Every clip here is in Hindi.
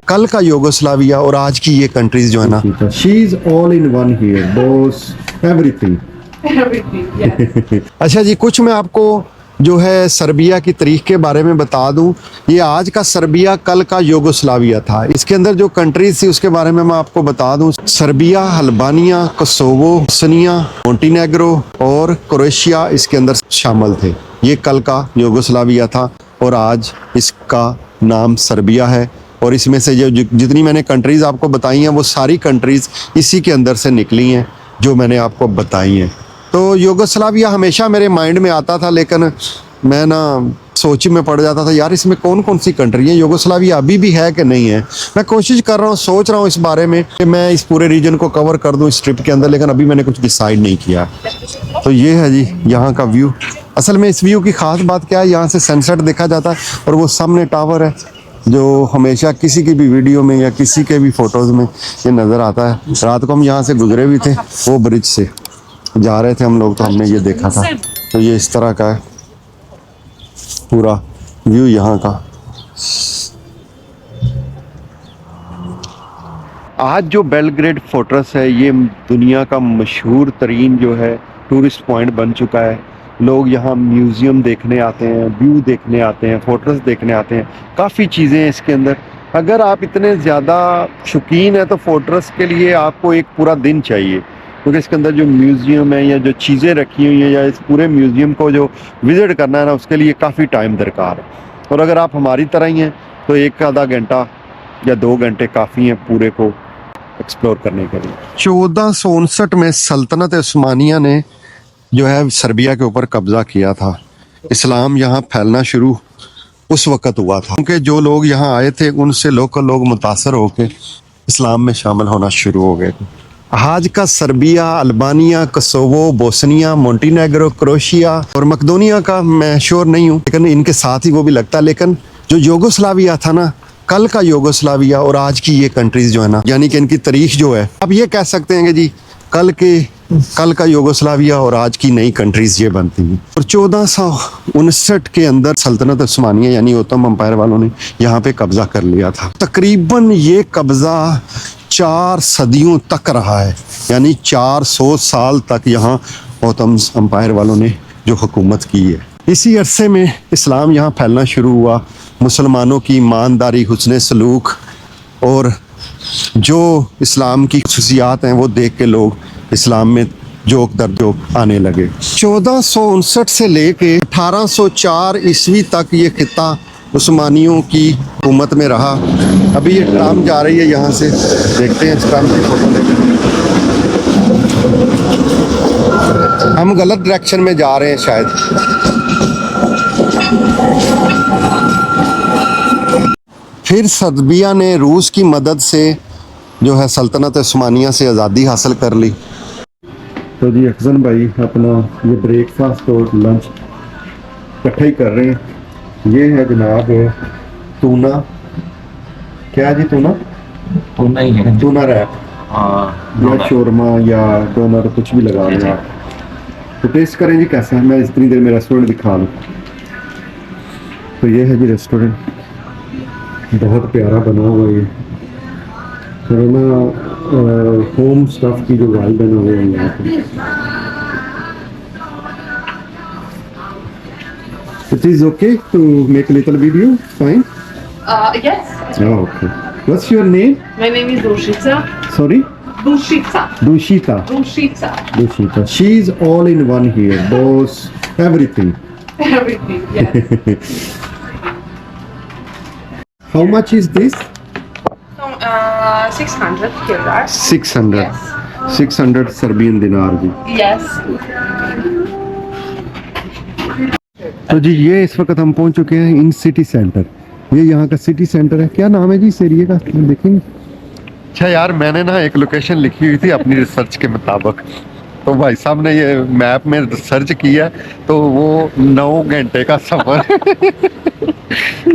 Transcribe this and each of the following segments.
कल का यूगोस्लाविया और आज की ये कंट्रीज जो है ना, she is all in one here, boss, everything. अच्छा जी, कुछ मैं आपको जो है सर्बिया की तारीख के बारे में बता दूं। ये आज का सर्बिया कल का यूगोस्लाविया था। इसके अंदर जो कंट्रीज थी उसके बारे में मैं आपको बता दूं। Serbia, Albania, Kosovo, Bosnia, Montenegro और क्रोएशिया इसके अंदर शामिल थे। ये कल का यूगोस्लाविया था और आज इसका नाम सर्बिया है। और इसमें से जो जितनी मैंने कंट्रीज़ आपको बताई हैं वो सारी कंट्रीज़ इसी के अंदर से निकली हैं जो मैंने आपको बताई हैं। तो यूगोस्लाविया हमेशा मेरे माइंड में आता था, लेकिन मैं ना सोच में पड़ जाता था यार इसमें कौन कौन सी कंट्री है, यूगोस्लाविया अभी भी है कि नहीं है। मैं कोशिश कर रहा हूँ, सोच रहा हूँ इस बारे में कि मैं इस पूरे रीजन को कवर कर दूँ इस ट्रिप के अंदर, लेकिन अभी मैंने कुछ डिसाइड नहीं किया। तो ये है जी यहाँ का व्यू। असल में इस व्यू की ख़ास बात क्या है, यहाँ से सनसेट देखा जाता है और वो सामने टावर है जो हमेशा किसी की भी वीडियो में या किसी के भी फ़ोटोज़ में ये नज़र आता है। रात को हम यहाँ से गुजरे भी थे, वो ब्रिज से जा रहे थे हम लोग, तो हमने ये देखा था। तो ये इस तरह का है पूरा व्यू यहाँ का। आज जो बेलग्रेड फोर्ट्रेस है ये दुनिया का मशहूर तरीन जो है टूरिस्ट पॉइंट बन चुका है। लोग यहाँ म्यूज़ियम देखने आते हैं, व्यू देखने आते हैं, फोर्ट्रेस देखने आते हैं, काफ़ी चीज़ें हैं इसके अंदर। अगर आप इतने ज़्यादा शौकीन हैं तो फोर्ट्रेस के लिए आपको एक पूरा दिन चाहिए, क्योंकि इसके अंदर जो म्यूज़ियम है या जो चीज़ें रखी हुई हैं या इस पूरे म्यूज़ियम को जो विज़िट करना है ना, उसके लिए काफ़ी टाइम दरकार है। और अगर आप हमारी तरह ही हैं तो 1 आधा घंटा या 2 घंटे काफ़ी हैं पूरे को एक्सप्लोर करने के लिए। 1459 में सल्तनत उस्मानिया ने जो है सर्बिया के ऊपर कब्जा किया था। इस्लाम यहाँ फैलना शुरू उस वक़्त हुआ था, क्योंकि जो लोग यहाँ आए थे उनसे लोकल लोग मुतासर होकर इस्लाम में शामिल होना शुरू हो गए थे। आज का Serbia, Albania, Kosovo, Bosnia, Montenegro, Croatia और मकदोनिया का मैं श्योर नहीं हूँ, लेकिन इनके साथ ही वो भी लगता है। लेकिन जो यूगोस्लाविया था ना, कल का यूगोस्लाविया और आज की ये कंट्रीज जो है ना, यानी कि इनकी तारीख जो है, अब ये कह सकते हैं कि जी कल का यूगोस्लाविया और आज की नई कंट्रीज ये बनती हैं। और 1459 के अंदर सल्तनत उस्मानिया यानी ओटोमन एम्पायर वालों ने यहाँ पे कब्जा कर लिया था। तकरीबन ये कब्जा 4 सदियों तक रहा है, यानी 400 साल तक यहाँ ओटोमन एम्पायर वालों ने जो हुकूमत की है। इसी अरसे में इस्लाम यहाँ फैलना शुरू हुआ। मुसलमानों की ईमानदारी, हुस्न सलूक और जो इस्लाम की खुसूसियात हैं वो देख के लोग इस्लाम में जोक दर जोक आने लगे। 1459 से लेके 1804 ईस्वी तक ये खिता उस्मानियों की हुकूमत में रहा। अभी ये ट्राम जा रही है यहाँ से, देखते हैं इस ट्राम की फोटो लेते हैं। हम गलत डायरेक्शन में जा रहे हैं शायद। फिर सर्बिया ने रूस की मदद से जो है सल्तनत उस्मानिया से आज़ादी हासिल कर ली। तो जी अफजल भाई अपना ये ब्रेकफास्ट और लंच इकट्ठा ही कर रहे हैं। ये है जनाब टूना, क्या जी, टूना ही है, टूना रैप या शोरमा या डोनर कुछ भी लगा लें आप। तो टेस्ट करें जी कैसा है। मैं इतनी देर में रेस्टोरेंट दिखा लूँ। तो ये है जी रेस्टोरेंट, बहुत प्यारा बना हुआ है। होम स्टफ की जो वाइब है ना वो है यहाँ पे। It is okay to make a little video? Fine? Yes. Oh, okay. What's your name? My name is Dushita. Sorry? Dushita. Dushita. Dushita. Dushita. She is all in one here. Boss, everything. Everything, yes. How much is this? 600 kilograms. 600. Yes. 600 Serbian दिनार जी। Yes. तो जी ये इस वक्त हम पहुंच चुके हैं इन सिटी सेंटर। ये यहाँ का सिटी सेंटर है। क्या नाम है जी इस एरिया का, देखेंगे? अच्छा यार, मैंने ना एक लोकेशन लिखी हुई थी अपनी रिसर्च के मुताबिक, तो भाई साहब ने ये मैप में सर्च किया तो वो 9 घंटे का सफर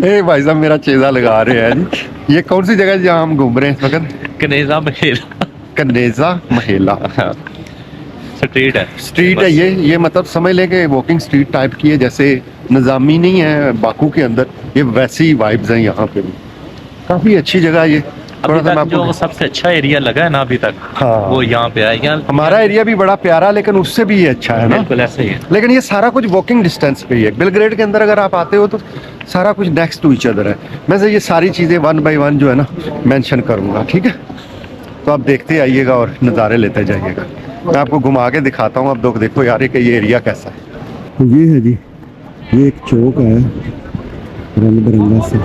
ए भाई साहब मेरा चेजा लगा रहे हैं जी। ये कौन सी जगह जहाँ हम घूम रहे हैं इस वक्त? कनेजा महेला। कनेजा महेला स्ट्रीट है, स्ट्रीट है ये मतलब समझ लें कि वॉकिंग स्ट्रीट टाइप की है, जैसे निज़ामी नहीं है बाकू के अंदर, ये वैसी वाइब्स हैं यहाँ पे भी। काफी अच्छी जगह है ये। थोड़ा अभी सा मैं तक जो आपको सबसे अच्छा एरिया लगा है ना अभी तक, हाँ। वो यहाँ पे है। यहाँ हमारा एरिया भी बड़ा प्यारा, लेकिन उससे भी ये अच्छा है ना। बिल्कुल ऐसे ही है। लेकिन ये सारा कुछ वॉकिंग डिस्टेंस पे ही है। बेलग्रेड के अंदर अगर आप आते हो तो सारा कुछ नेक्स्ट टू ईच अदर है। मैं से ये सारी चीज़ें 1 बाय 1 जो है ना मेंशन करूँगा, ठीक है। तो आप देखते आइएगा और नज़ारे लेते जाइएगा। मैं आपको घुमा के दिखाता हूँ। आप लोग देखो यार कि ये एरिया कैसा है। तो ये है जी, ये एक चौक है रंग बिरंगा से।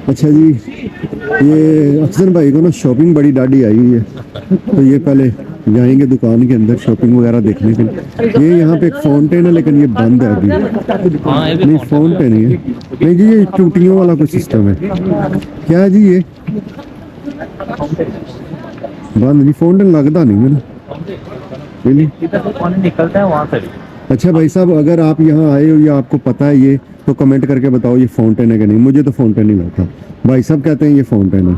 अच्छा जी, ये अफजल भाई को ना शॉपिंग बड़ी डाडी आई हुई है, तो ये पहले जाएंगे दुकान के अंदर शॉपिंग वगैरह देखने के लिए। ये यहाँ पे एक फाउंटेन है लेकिन ये बंद है अभी। हाँ, ये भी नहीं fountain फाउंटेन ही है, नहीं जी ये टूटियों वाला कोई सिस्टम है। क्या है जी ये? बंद नहीं, फाउंटेन लगता नहीं है ना। Really? इधर से पानी निकलता है वहाँ से भी। अच्छा भाई साहब, अगर आप यहाँ आए हो या आपको पता है ये, तो कमेंट करके बताओ ये फाउंटेन है कि नहीं। मुझे तो फाउंटेन ही लगता। भाई साहब कहते हैं ये फाउंटेन है।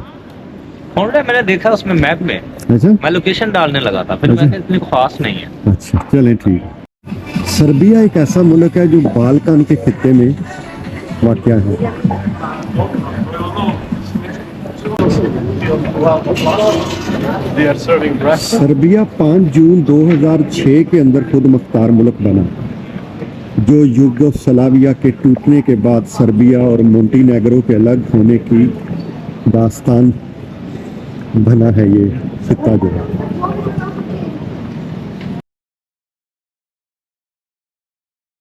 फाउंटेन मैंने देखा उसमें मैप में, अच्छा मैं लोकेशन डालने लगा था, फिर अच्छा। मैंने इतनी खास नहीं है। अच्छा चलें ठीक। सर्बिया एक ऐसा मुल्क है जो बाल्कन के खित्ते में वाक़या है। सर्बिया 5 जून 2006 के अंदर खुद मुख्तार मुल्क बना, जो यूगोस्लाविया के टूटने के बाद सर्बिया और मोंटीनेग्रो के अलग होने की दास्तान बना है ये खित्ता जो है।